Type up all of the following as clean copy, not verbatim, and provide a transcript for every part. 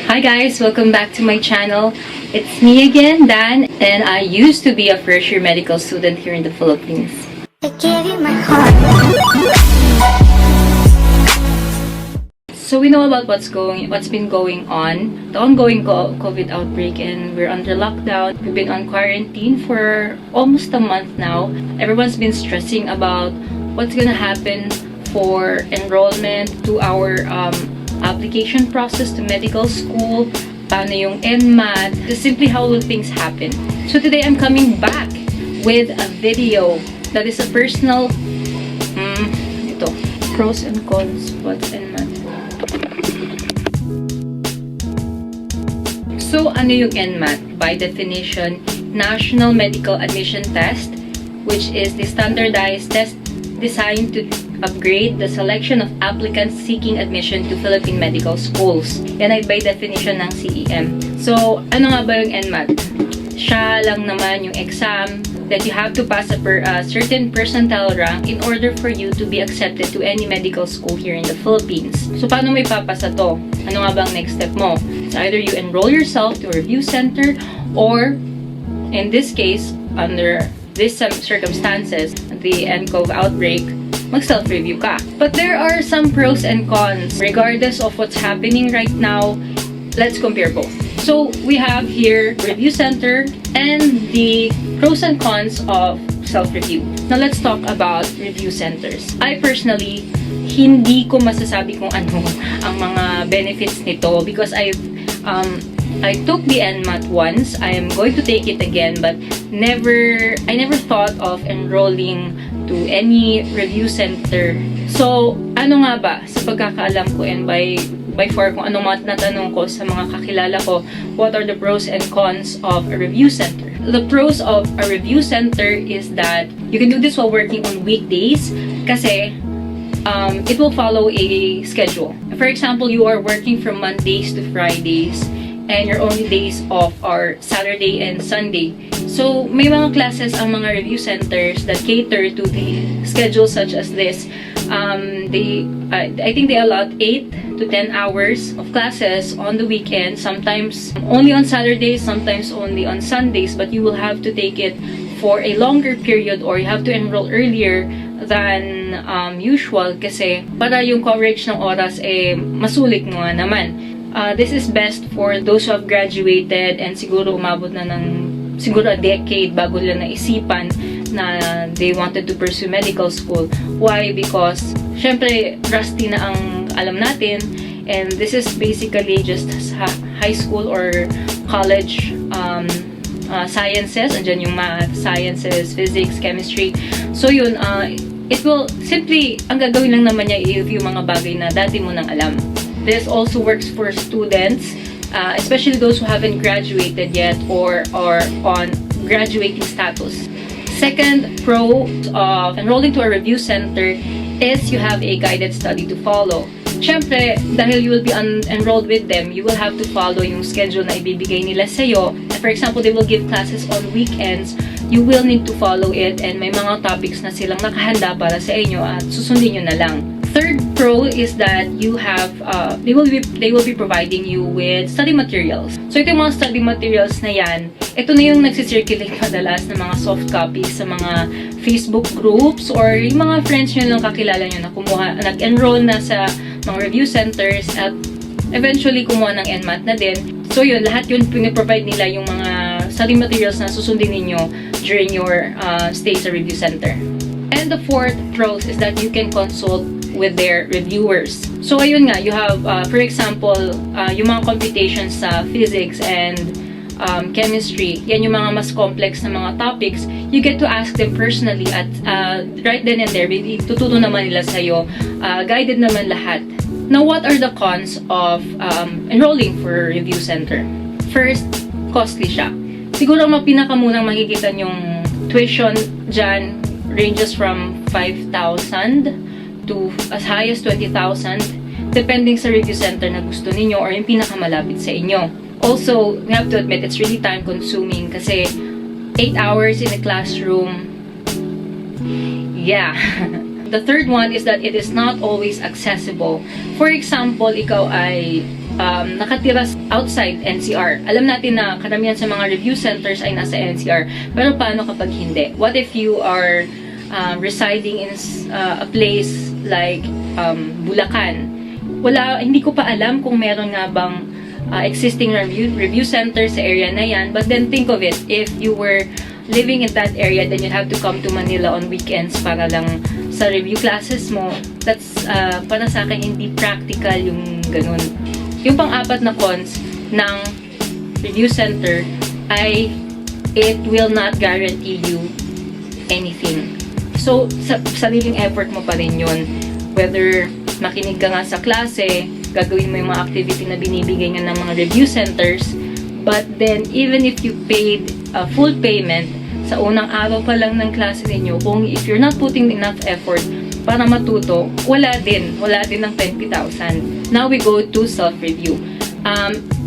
Hi guys, welcome back to my channel. It's me again, Dan, and I used to be a first-year medical student here in the Philippines. I gave you my heart. So we know about what's been going on, the ongoing COVID outbreak, and we're under lockdown. We've been on quarantine for almost a month now. Everyone's been stressing about what's gonna happen for enrollment to our application process to medical school, paano yung NMAT, just simply how will things happen. So today I'm coming back with a video that is a personal, ito, pros and cons, what's NMAT. So ano yung NMAT? By definition, National Medical Admission Test, which is the standardized test designed to upgrade the selection of applicants seeking admission to Philippine medical schools. Yan ay by definition ng CEM. So, ano nga ba yung NMAT? Siya lang naman yung exam that you have to pass a certain percentile rank in order for you to be accepted to any medical school here in the Philippines. So, paano may papasa to? Ano nga ba ang next step mo? So, either you enroll yourself to a review center or, in this case, under these circumstances, the NCOV outbreak, mag-self-review ka. But there are some pros and cons. Regardless of what's happening right now, let's compare both. So, we have here review center and the pros and cons of self-review. Now, let's talk about review centers. I personally, hindi ko masasabi kung ano ang mga benefits nito because I took the NMAT once. I am going to take it again, but I never thought of enrolling to any review center. So, ano nga ba? Sa pagkakaalam ko and by far kung anong mga natanong ko sa mga kakilala ko, what are the pros and cons of a review center? The pros of a review center is that you can do this while working on weekdays kasi it will follow a schedule. For example, you are working from Mondays to Fridays and your only days off are Saturday and Sunday. So, may mga classes ang mga review centers that cater to the schedule such as this. I think they allot 8 to 10 hours of classes on the weekend, sometimes only on Saturdays, sometimes only on Sundays, but you will have to take it for a longer period or you have to enroll earlier than usual kasi para yung coverage ng oras masulit mo nga naman. This is best for those who have graduated and siguro umabot na ng siguro a decade bago nila naisipan na they wanted to pursue medical school. Why? Because syempre rusty na ang alam natin and this is basically just high school or college sciences. Andyan yung math, sciences, physics, chemistry. So yun, it will simply, ang gagawin lang naman niya yung mga bagay na dati mo nang alam. This also works for students, especially those who haven't graduated yet or on graduating status. Second pro of enrolling to a review center is you have a guided study to follow. Siyempre, dahil you will be enrolled with them, you will have to follow yung schedule na ibibigay nila sa'yo. For example, they will give classes on weekends. You will need to follow it and may mga topics na silang nakahanda para sa inyo at susundin nyo na lang. Third pro is that you have, they will be providing you with study materials. So ito yung mga study materials na yan, ito na yung nagsisirculate madalas ng mga soft copies sa mga Facebook groups or yung mga friends nyo lang kakilala nyo na nag-enroll na sa mga review centers at eventually kumuha ng NMAT na din. So yun, lahat yun piniprovide nila yung mga study materials na susundin ninyo during your stay sa review center. And the fourth pro is that you can consult with their reviewers. So ayun nga, you have, for example, yung mga computations sa physics and chemistry, yan yung mga mas complex na mga topics, you get to ask them personally at right then and there, tuturo naman nila sa'yo, guided naman lahat. Now, what are the cons of enrolling for review center? First, costly siya. Siguro ang pinakamunang makikita yung tuition dyan ranges from 5,000 to as high as 20,000 depending sa review center na gusto ninyo or yung pinakamalapit sa inyo. Also, we have to admit, it's really time consuming kasi 8 hours in a classroom. Yeah. The third one is that it is not always accessible. For example, ikaw ay nakatira outside NCR. Alam natin na karamihan sa mga review centers ay nasa NCR. Pero paano kapag hindi? What if you are residing in a place like Bulacan? Hindi ko pa alam kung meron nga bang existing review center sa area na yan. But then think of it, if you were living in that area, then you have to come to Manila on weekends para lang sa review classes mo. That's, para sa akin, hindi practical yung ganun. Yung pang-apat na cons ng review center ay it will not guarantee you anything. So, sariling effort mo pa rin yun. Whether makinig ka nga sa klase, gagawin mo yung mga activity na binibigay nga ng mga review centers, but then, even if you paid a full payment, sa unang araw pa lang ng klase ninyo, kung if you're not putting enough effort para matuto, wala din ng 20,000. Now we go to self-review.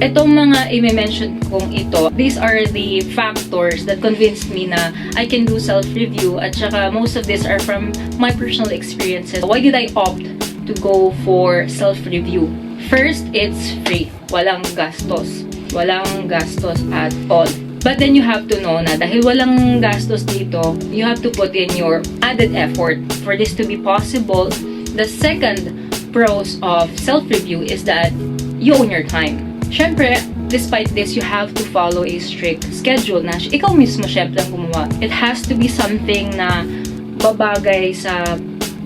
Itong mga i-mention kong ito, these are the factors that convinced me na I can do self-review, at saka most of these are from my personal experiences. Why did I opt to go for self-review? First, it's free. Walang gastos. Walang gastos at all. But then you have to know na dahil walang gastos dito, you have to put in your added effort for this to be possible. The second pros of self-review is that you own your time. Syempre, despite this, you have to follow a strict schedule na ikaw mismo syempre ang gumawa. It has to be something na babagay sa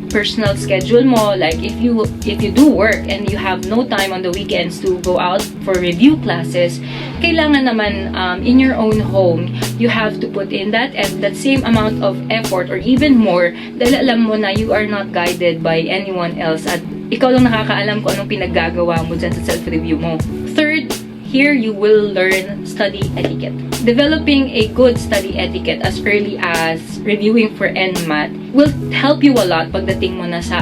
personal schedule mo. Like if you do work and you have no time on the weekends to go out for review classes, kailangan naman in your own home, you have to put in that same amount of effort or even more, dahil alam mo na you are not guided by anyone else at ikaw lang nakakaalam kung anong pinaggagawa mo dyan sa self-review mo. Third, here you will learn study etiquette. Developing a good study etiquette as early as reviewing for NMAT will help you a lot pagdating mo na sa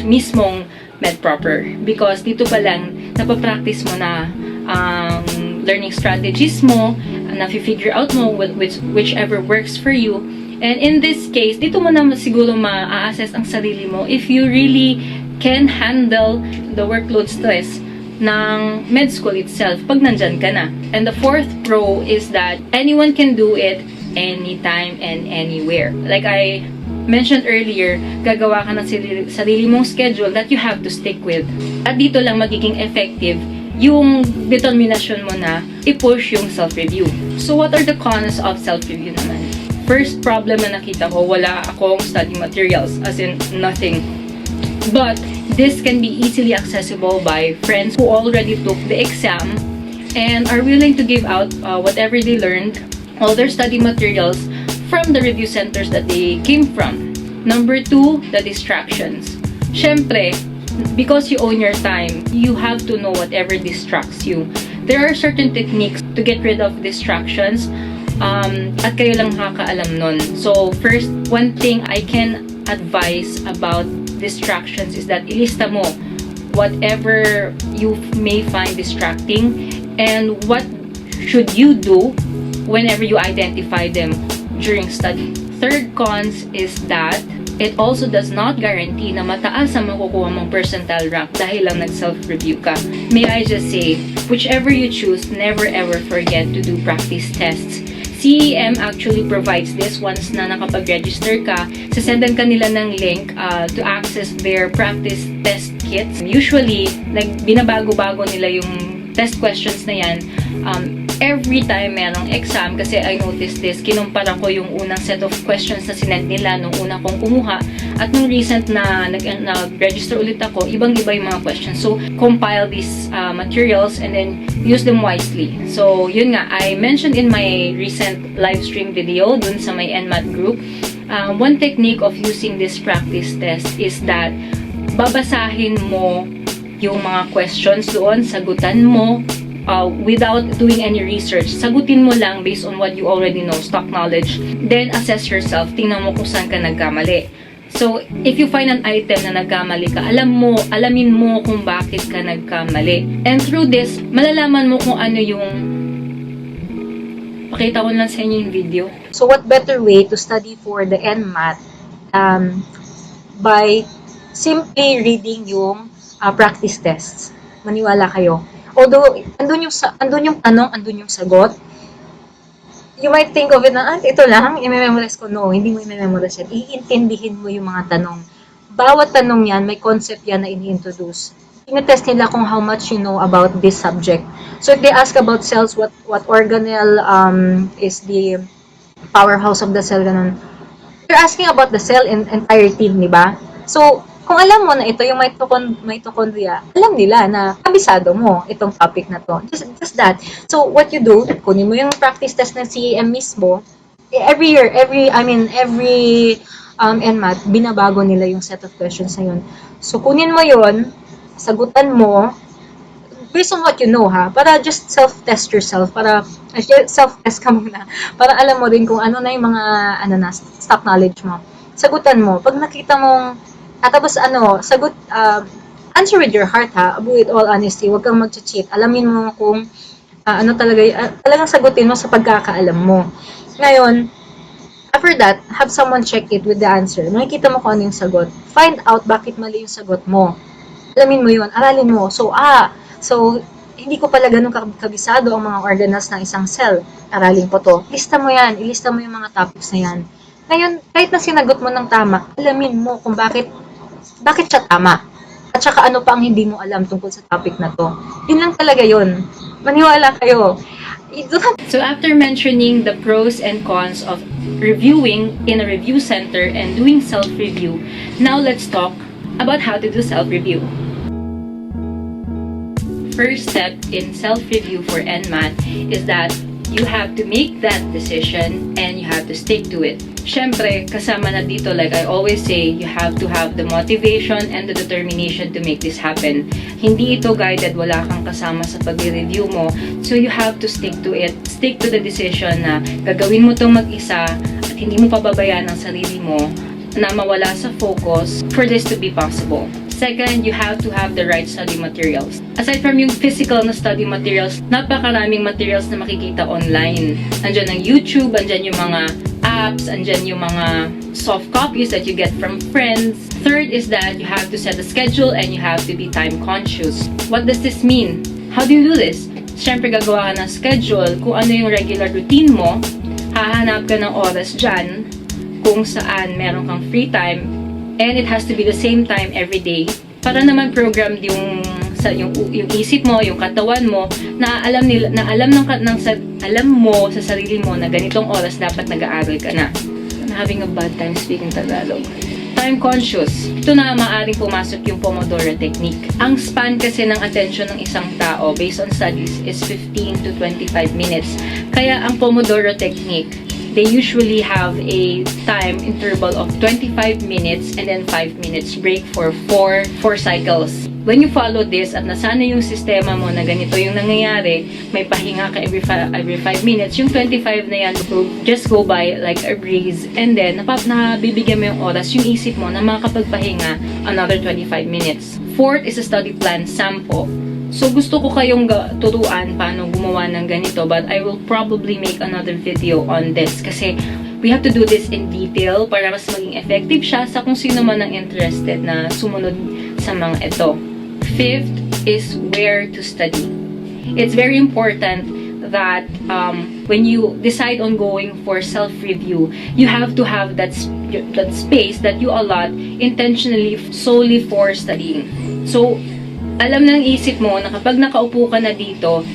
mismong med proper, because dito pa lang napapractice mo na ang learning strategies mo, na-figure out mo whichever works for you. And in this case, dito mo na siguro ma-assess ang sarili mo if you really can handle the workload stress ng med school itself pag nandyan ka na. And the fourth pro is that anyone can do it anytime and anywhere. Like I mentioned earlier, gagawa ka ng sarili mong schedule that you have to stick with. At dito lang magiging effective yung determination mo na i-push yung self-review. So what are the cons of self-review naman? First problem na nakita ko, wala akong study materials, as in nothing. But this can be easily accessible by friends who already took the exam and are willing to give out whatever they learned, all their study materials from the review centers that they came from. Number two, the distractions. Syempre, because you own your time, you have to know whatever distracts you. There are certain techniques to get rid of distractions, at kayo lang nakakaalam nun. So, first, one thing I can advise about distractions is that ilista mo whatever you may find distracting and what should you do whenever you identify them during study. Third cons is that it also does not guarantee na mataas ang makukuha mong percentile rank dahil lang nag-self-review ka. May I just say, whichever you choose, never ever forget to do practice tests. CEM actually provides this once na nakapag-register ka. Sasendan ka nila ng link to access their practice test kits. Usually, binabago-bago nila yung test questions na yan every time merong exam, kasi I noticed this, kinumpara ko yung unang set of questions na sinend nila nung una kong kumuha at nung recent na nag-register ulit ako, ibang-iba yung mga questions. So, compile these materials and then use them wisely. So, yun nga, I mentioned in my recent live stream video dun sa my NMAT group, one technique of using this practice test is that babasahin mo yung mga questions doon, sagutan mo without doing any research. Sagutin mo lang based on what you already know, stock knowledge. Then, assess yourself. Tingnan mo kung saan ka nagkamali. So, if you find an item na nagkamali ka, alamin mo kung bakit ka nagkamali. And through this, malalaman mo kung ano yung... Pakita ko lang sa inyo yung video. So, what better way to study for the NMAT by simply reading yung practice tests. Maniwala kayo. Although, andun yung tanong, andun yung sagot, you might think of it na, ito lang, i-memorize ko. No, hindi mo i-memorize yan. Iintindihin mo yung mga tanong. Bawat tanong yan, may concept yan na ini-introduce. Tinetest nila kung how much you know about this subject. So, if they ask about cells, what organelle is the powerhouse of the cell, ganun. You're asking about the cell in entirety, di ba? So, kung alam mo na ito yung mitochondria, alam nila na kabisado mo itong topic na to. Just that. So, what you do, kunin mo yung practice test ng CEM mismo, every year, every NMAT, binabago nila yung set of questions na yun. So, kunin mo yun, sagutan mo, based on what you know, ha, para just self-test yourself, para self-test ka muna, para alam mo din kung ano na yung mga stock knowledge mo. Sagutan mo. Pag nakita mong, tapos sagot, answer with your heart, ha, with all honesty, huwag kang mag-cheat. Alamin mo kung talagang sagutin mo sa pagkakaalam mo. Ngayon, after that, have someone check it with the answer. Makikita mo kung ano yung sagot. Find out bakit mali yung sagot mo. Alamin mo yun, aralin mo. So, hindi ko pala ganun kabisado ang mga organelles ng isang cell. Aralin ko to. Ilista mo yung mga topics na yan. Ngayon, kahit na sinagot mo ng tama, alamin mo kung bakit siya tama. At saka ano pa ang hindi mo alam tungkol sa topic na to. Yun lang talaga yun. Maniwala kayo. So after mentioning the pros and cons of reviewing in a review center and doing self-review, now let's talk about how to do self-review. First step in self-review for NMAT is that you have to make that decision and you have to stick to it. Syempre, kasama na dito, like I always say, you have to have the motivation and the determination to make this happen. Hindi ito guided, wala kang kasama sa pag-review mo. So you have to stick to it. Stick to the decision na gagawin mo itong mag-isa at hindi mo pababayaan ang sarili mo na mawala sa focus for this to be possible. Second, you have to have the right study materials. Aside from yung physical na study materials, napakaraming materials na makikita online. Andyan ang YouTube, andyan yung mga apps, andyan yung mga soft copies that you get from friends. Third is that you have to set a schedule and you have to be time conscious. What does this mean? How do you do this? Siyempre, gagawa ka ng schedule kung ano yung regular routine mo. Hahanap ka ng oras dyan kung saan meron kang free time. And it has to be the same time every day para naman programmed yung isip mo, yung katawan mo na alam mo sa sarili mo na ganitong oras dapat nag-aaral ka na. I'm having a bad time speaking Tagalog. Time conscious. Ito na maaaring pumasok yung Pomodoro technique. Ang span kasi ng attention ng isang tao based on studies is 15 to 25 minutes. Kaya ang Pomodoro technique, they usually have a time interval of 25 minutes and then 5 minutes break for 4 cycles. When you follow this at nasanay yung sistema mo na ganito yung nangyayari, may pahinga ka every 5 minutes, yung 25 na yan will just go by like a breeze and then nabibigyan mo yung oras, yung isip mo na makakapagpahinga another 25 minutes. Fourth is a study plan sample. So, gusto ko kayong turuan paano gumawa ng ganito, but I will probably make another video on this kasi we have to do this in detail para mas maging effective siya sa kung sino man ang interested na sumunod sa mga ito. Fifth is where to study. It's very important that when you decide on going for self-review, you have to have that space that you allot intentionally solely for studying. So, alam na ng isip mo na kapag nakaupo ka na dito,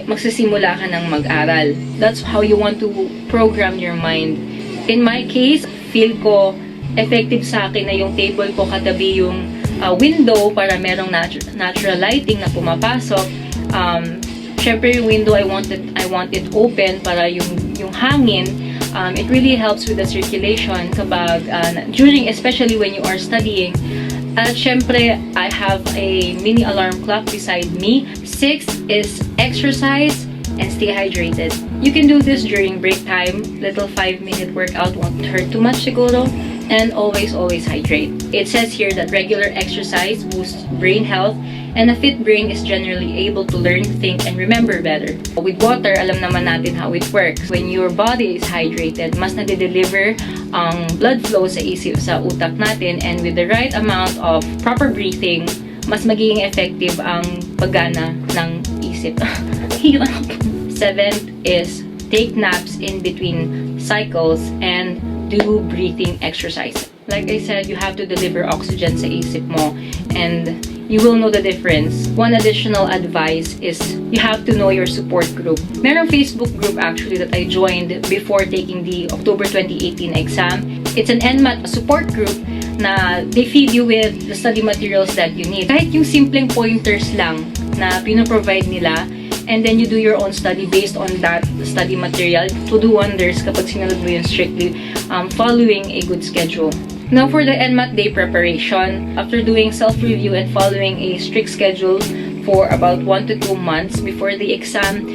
magsisimula ka ng mag-aral. That's how you want to program your mind. In my case, feel ko effective sa akin na yung table ko katabi yung window para merong natural lighting na pumapasok. Syempre yung window, I want it open para yung hangin. It really helps with the circulation kapag especially when you are studying. At syempre, I have a mini alarm clock beside me. 6 is exercise and stay hydrated. You can do this during break time. Little 5-minute workout won't hurt too much siguro. And always hydrate. It says here that regular exercise boosts brain health and a fit brain is generally able to learn, think, and remember better. With water, alam naman natin how it works. When your body is hydrated, mas nade-deliver ang blood flow sa utak natin, and with the right amount of proper breathing, mas magiging effective ang paggana ng isip. Seventh is take naps in between cycles and do breathing exercise. Like I said, you have to deliver oxygen sa isip mo and you will know the difference. One additional advice is you have to know your support group. Merong Facebook group actually that I joined before taking the October 2018 exam. It's an NMAT support group na they feed you with the study materials that you need. Kahit yung simpleng pointers lang na pinoprovide nila, and then you do your own study based on that study material to do wonders kapag sinunod mo yun strictly, following a good schedule. Now for the NMAT day preparation, after doing self-review and following a strict schedule for about 1 to 2 months before the exam,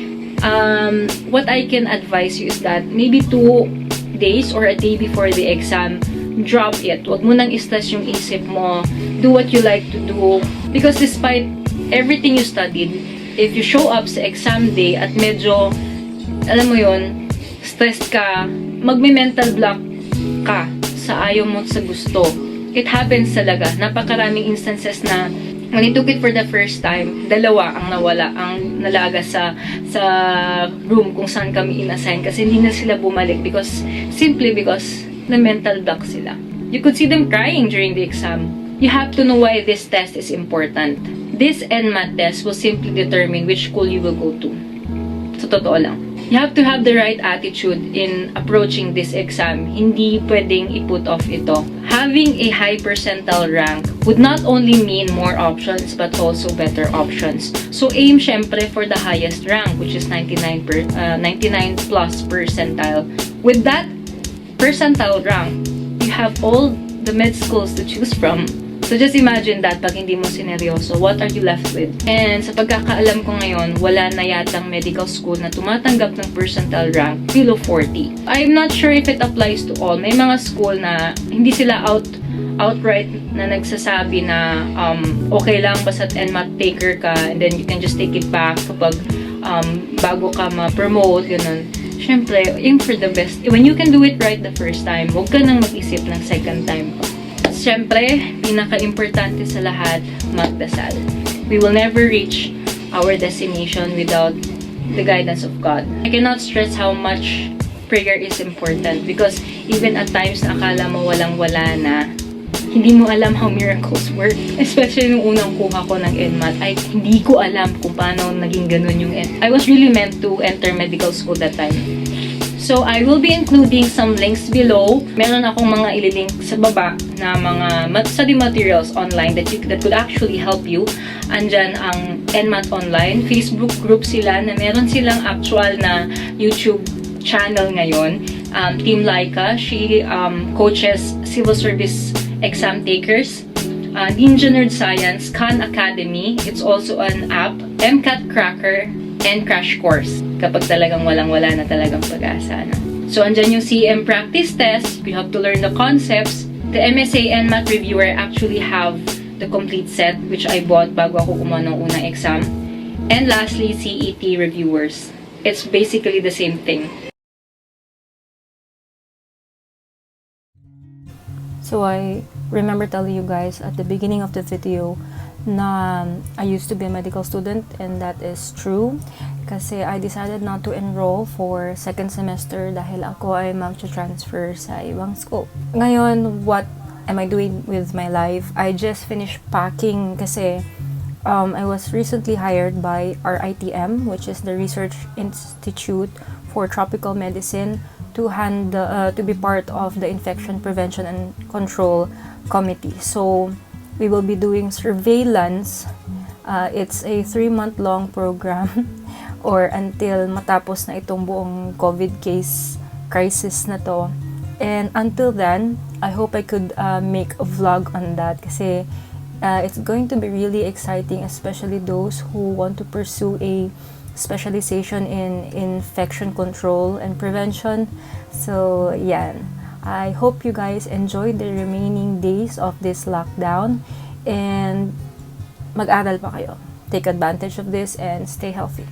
what I can advise you is that maybe 2 days or a day before the exam, drop it. Huwag mo nang i-stress yung isip mo. Do what you like to do. Because despite everything you studied, if you show up sa exam day at medyo, alam mo yun, stressed ka, magme-mental block ka sa ayaw mo sa gusto. It happens talaga. Napakaraming instances na when I took it for the first time, 2 ang nawala, ang nalaga sa room kung saan kami inassign kasi hindi na sila bumalik because na mental block sila. You could see them crying during the exam. You have to know why this test is important. This NMAT test will simply determine which school you will go to. Sa totoo lang. You have to have the right attitude in approaching this exam. Hindi pwedeng i-put off ito. Having a high percentile rank would not only mean more options but also better options. So aim syempre for the highest rank, which is 99 plus percentile. With that percentile rank, you have all the med schools to choose from. So just imagine that pag hindi mo sineryoso, what are you left with? And sa pagkakaalam ko ngayon, wala na yatang medical school na tumatanggap ng percentile rank below 40. I'm not sure if it applies to all. May mga school na hindi sila outright na nagsasabi na okay lang basta NMAT taker ka and then you can just take it back kapag bago ka ma-promote, ganun. Siyempre, aim for the best. When you can do it right the first time, huwag ka nang mag-isip ng second time. Siyempre, pinaka-importante sa lahat, magdasal. We will never reach our destination without the guidance of God. I cannot stress how much prayer is important because even at times na akala mo walang-wala na, hindi mo alam how miracles work. Especially nung unang kuha ko ng NMAT, ay hindi ko alam kung paano naging ganun yung I was really meant to enter medical school that time. So, I will be including some links below. Meron akong mga ililink sa baba na mga study materials online that could actually help you. Andyan ang NMAT Online. Facebook group sila na meron silang actual na YouTube channel ngayon. Team Lyqa, she coaches civil service exam takers. Ninja Nerd Science, Khan Academy. It's also an app. MCAT Cracker and Crash Course kapag talagang walang-wala na talagang pag-asa na. So, andyan yung CM practice test. You have to learn the concepts. The MSA NMAT Reviewer actually have the complete set which I bought bago ako kumuha ng unang exam. And lastly, CET Reviewers. It's basically the same thing. So I remember telling you guys at the beginning of the video na I used to be a medical student, and that is true kasi I decided not to enroll for second semester dahil ako ay mag-transfer sa ibang school. Ngayon, what am I doing with my life? I just finished packing kasi I was recently hired by RITM, which is the Research Institute for Tropical Medicine, to be part of the Infection Prevention and Control Committee. So we will be doing surveillance. It's a 3-month-long program or until matapos na itong buong COVID case crisis na to. And until then, I hope I could make a vlog on that kasi it's going to be really exciting, especially those who want to pursue a specialization in infection control and prevention. So, yan. I hope you guys enjoy the remaining days of this lockdown and mag-aral pa kayo. Take advantage of this and stay healthy.